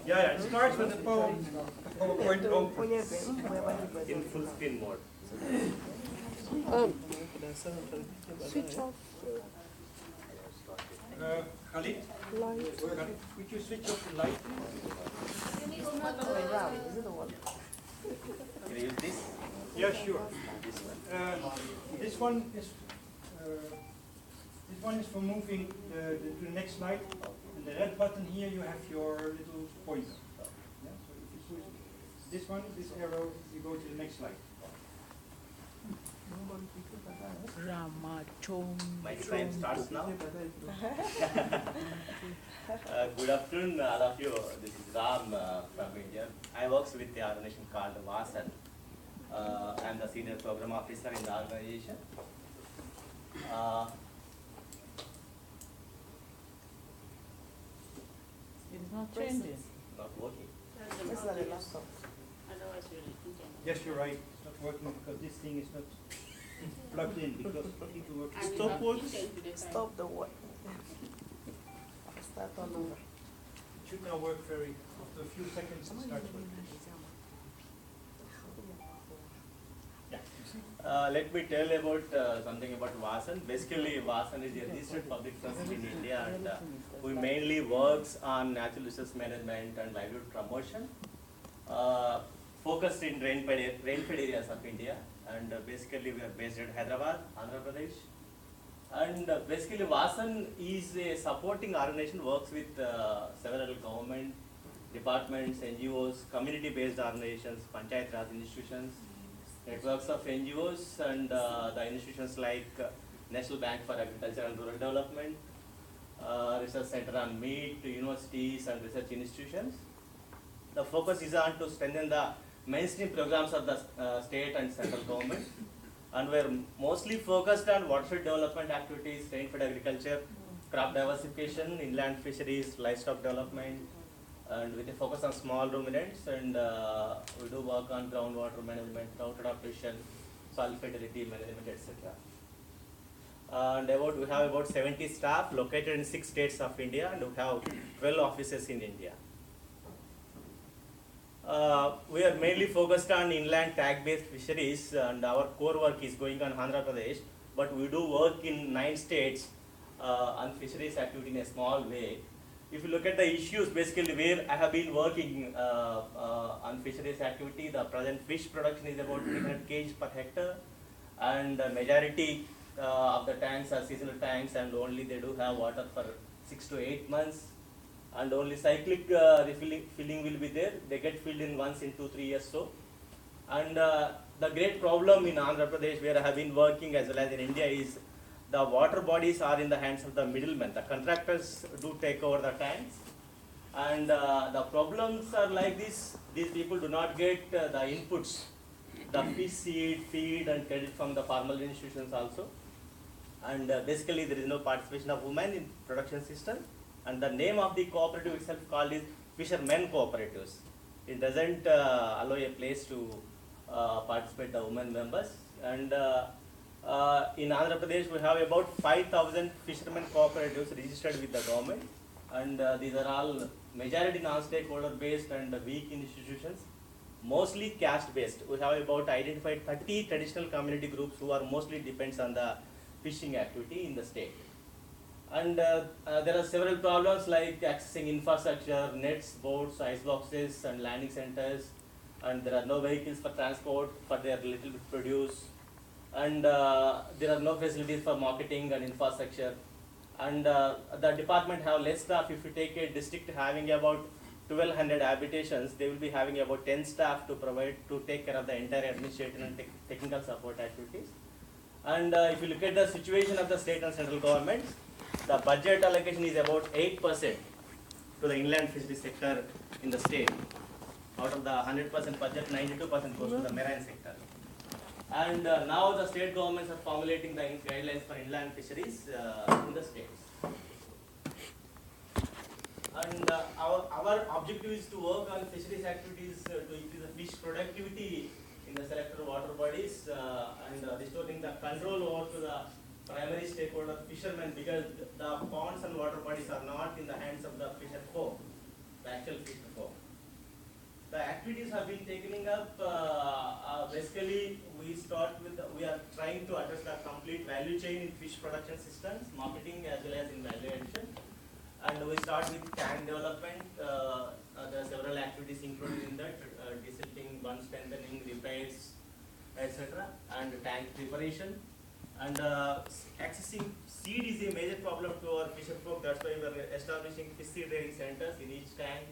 Yeah, it starts with the PowerPoint open in full screen mode. Um, Switch off Khalid, light. Khalid, could you switch off the light? It's not the way round, is it the one? Can you use this? Yeah, sure. This one. This one is for moving to the next slide. And the red button here, you have your little pointer. Yeah? So if you push this one, this arrow, you go to the next slide. My time starts now. Good afternoon, all of you. This is Ram from India. I work with the organization called VASAN. I am the senior program officer in the organization. It's not changing. Not working. It's not a laptop. Otherwise, we'll repeat it. Yes, you're right. It's not working because this thing is not plugged in because people work. And we Stop have work. intent to the time. Stop the what? Start all over. It should now work after a few seconds it starts working. Yeah, you see? Let me tell about something about VASAN. Basically, VASAN is a registered public trust in India, and we mainly works on natural resource management and livelihood promotion, focused in rainfed areas of India. And basically, we are based at Hyderabad, Andhra Pradesh. And basically, VASAN is a supporting organization, works with several government departments, NGOs, community-based organizations, Panchayat Raj institutions, networks of NGOs, and the institutions like National Bank for Agriculture and Rural Development, Research Center on Meat, universities and research institutions. The focus is on to strengthen the mainstream programs of the state and central government, and we're mostly focused on watershed development activities, rainfed agriculture, crop diversification, inland fisheries, livestock development, and with a focus on small ruminants, and we do work on groundwater management, drought adaptation, soil fertility management, etc. And we have about 70 staff located in 6 states of India, and we have 12 offices in India. We are mainly focused on inland tag-based fisheries, and our core work is going on Andhra Pradesh, but we do work in 9 states on fisheries activity in a small way. If you look at the issues, basically where I have been working on fisheries activity, the present fish production is about 300 kg per hectare, and the majority of the tanks are seasonal tanks, and only they do have water for 6 to 8 months, and only cyclic filling will be there. They get filled in once in 2-3 years so. And the great problem in Andhra Pradesh, where I have been working as well as in India, is the water bodies are in the hands of the middlemen. The contractors do take over the tanks, and the problems are like this. These people do not get the inputs, the fish seed, feed and credit from the formal institutions also. And basically there is no participation of women in production system, and the name of the cooperative itself called is Fishermen Cooperatives. It doesn't allow a place to participate the women members. And in Andhra Pradesh, we have about 5,000 fishermen cooperatives registered with the government, and these are all majority non-stakeholder based and weak institutions, mostly caste based. We have about identified 30 traditional community groups who are mostly depends on the fishing activity in the state. And there are several problems like accessing infrastructure, nets, boats, ice boxes and landing centers, and there are no vehicles for transport for their little bit produce, and there are no facilities for marketing and infrastructure, and the department have less staff. If you take a district having about 1200 habitations, they will be having about 10 staff to take care of the entire administrative and technical support activities. And if you look at the situation of the state and central governments, the budget allocation is about 8% to the inland fishery sector in the state. Out of the 100% budget, 92% goes to the marine sector. And now the state governments are formulating the guidelines for inland fisheries in the states. And our objective is to work on fisheries activities to increase the fish productivity in the selected water bodies and restoring the control over to the primary stakeholder fishermen, because the ponds and water bodies are not in the hands of the fisher folk, the actual fisher folk. activities have been taken up. Basically, we are trying to address the complete value chain in fish production systems, marketing as well as in value addition. And we start with tank development. There are several activities included in that: desilting, bund strengthening, repairs, etc. And tank preparation. And accessing seed is a major problem to our fisher folk. That's why we are establishing fish seed rearing centers in each tank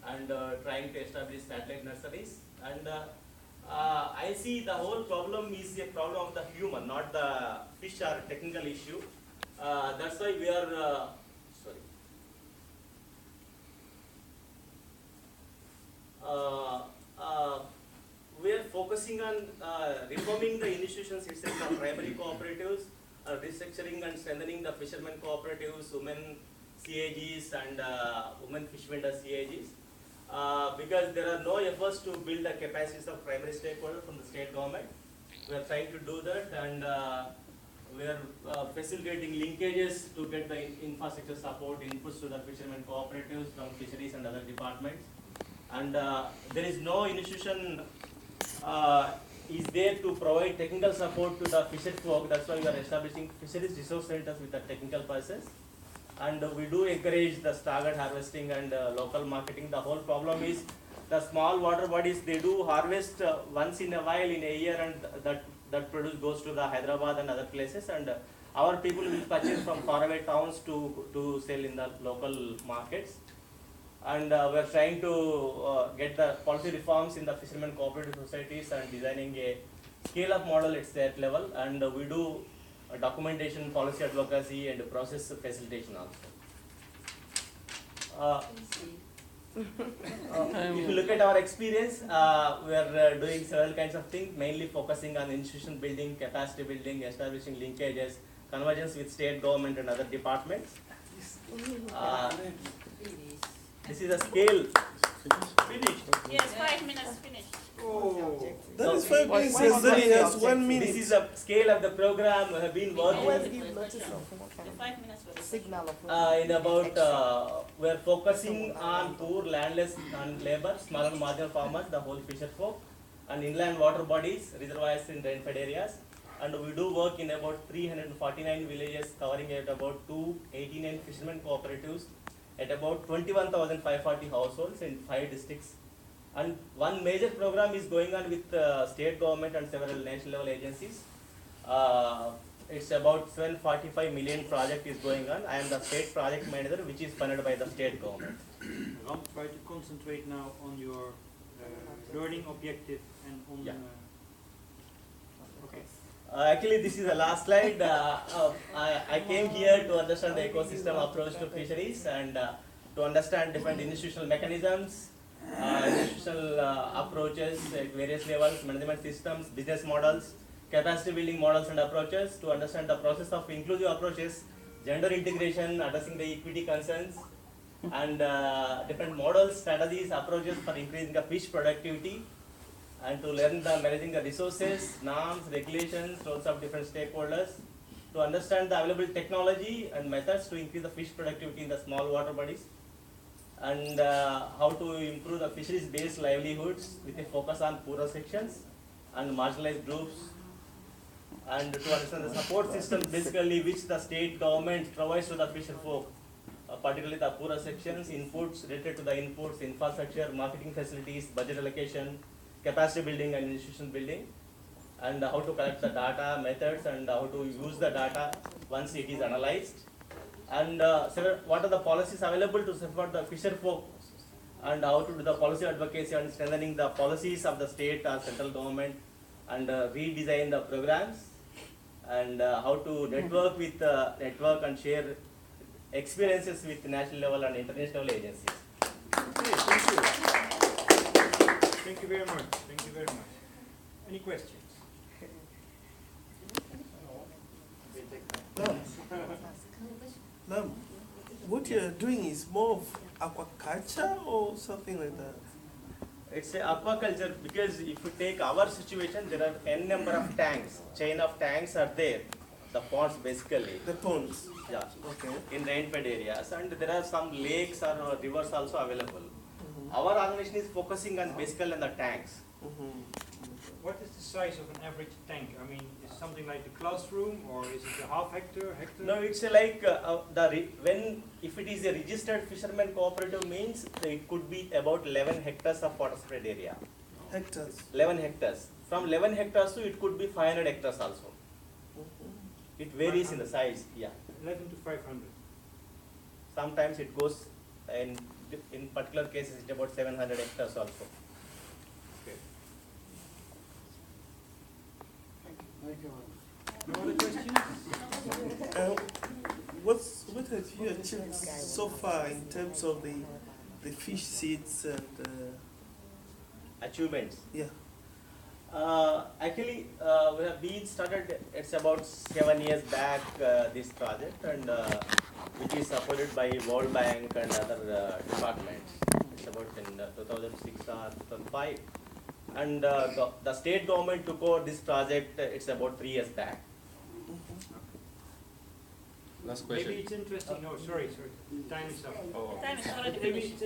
and trying to establish satellite nurseries. And I see the whole problem is a problem of the human, not the fish or technical issue. That's why we are we are focusing on reforming the institutions itself from primary cooperatives, restructuring and strengthening the fishermen cooperatives, women CAGs and women fish vendor CAGs. Because there are no efforts to build the capacities of primary stakeholders from the state government. We are trying to do that, and we are facilitating linkages to get the infrastructure support, inputs to the fishermen cooperatives from fisheries and other departments. And there is no institution is there to provide technical support to the fisher folk. That's why we are establishing fisheries resource centers with the technical persons. And we do encourage the staggered harvesting and local marketing. The whole problem is the small water bodies, they do harvest once in a while in a year, and that produce goes to the Hyderabad and other places, and our people will purchase from faraway towns to sell in the local markets. And we are trying to get the policy reforms in the fishermen cooperative societies and designing a scale-up model at state level, and we do documentation, policy advocacy, and process facilitation also. If you look at our experience, we are doing several kinds of things, mainly focusing on institution building, capacity building, establishing linkages, convergence with state government and other departments. This is a scale. Finished. Yes, 5 minutes finished. Oh. That is 5 minutes, Tanzania has 1 minute. This is the scale of the program. We have been Always working give notice of what The kind 5 minutes for the of signal of in about, we are focusing on poor, landless, and labor, small and marginal farmers, the whole fisher folk, and inland water bodies, reservoirs in rainfed areas. And we do work in about 349 villages, covering at about 289 fishermen cooperatives, at about 21,540 households in 5 districts. And one major program is going on with state government and several national level agencies. It's about 745 million project is going on. I am the state project manager, which is funded by the state government. Ram, try to concentrate now on your learning objective and on. Yeah. Okay. Actually, this is the last slide. I came here to understand the ecosystem approach to fisheries and to understand different institutional mechanisms, institutional approaches at various levels, management systems, business models, capacity building models and approaches, to understand the process of inclusive approaches, gender integration, addressing the equity concerns, and different models, strategies, approaches for increasing the fish productivity, and to learn the managing the resources, norms, regulations, roles of different stakeholders, to understand the available technology and methods to increase the fish productivity in the small water bodies, and how to improve the fisheries-based livelihoods with a focus on poorer sections and marginalized groups, and to understand the support systems basically which the state government provides to the fisher folk, particularly the poorer sections, inputs related to the inputs, infrastructure, marketing facilities, budget allocation, capacity building and institution building, and how to collect the data, methods, and how to use the data once it is analyzed, and what are the policies available to support the fisher folk, and how to do the policy advocacy and strengthening the policies of the state or central government, and redesign the programs, and how to network with network and share experiences with national level and international agencies. Okay, thank you. Thank you very much. Thank you very much. Any questions? Now, what you're doing is more of aquaculture or something like that? It's a aquaculture because if you take our situation, there are n number of tanks, chain of tanks are there, the ponds basically. The ponds. Yeah. Okay. In rainfed areas, and there are some lakes or rivers also available. our organization is focusing on basically on the tanks. What is the size of an average tank? I mean, is it something like the classroom, or is it a half hectare, hectare? No, it's like if it is a registered fisherman cooperative means it could be about 11 hectares of water spread area. Hectares. 11 hectares. From 11 hectares to it could be 500 hectares also. It varies in the size. Yeah. 11 to 500. Sometimes it goes in particular cases it's about 700 hectares also. Okay. Thank you. No other questions? What have you achieved so far in terms of the fish seeds and Achievements. yeah? Actually, we have been started. It's about 7 years back. This project and which is supported by World Bank and other departments. It's about in 2006 or 2005, and the state government took over this project. It's about 3 years back. Last question. Maybe it's interesting. No, sorry. Time is up. Oh. Time is already Maybe finished. it's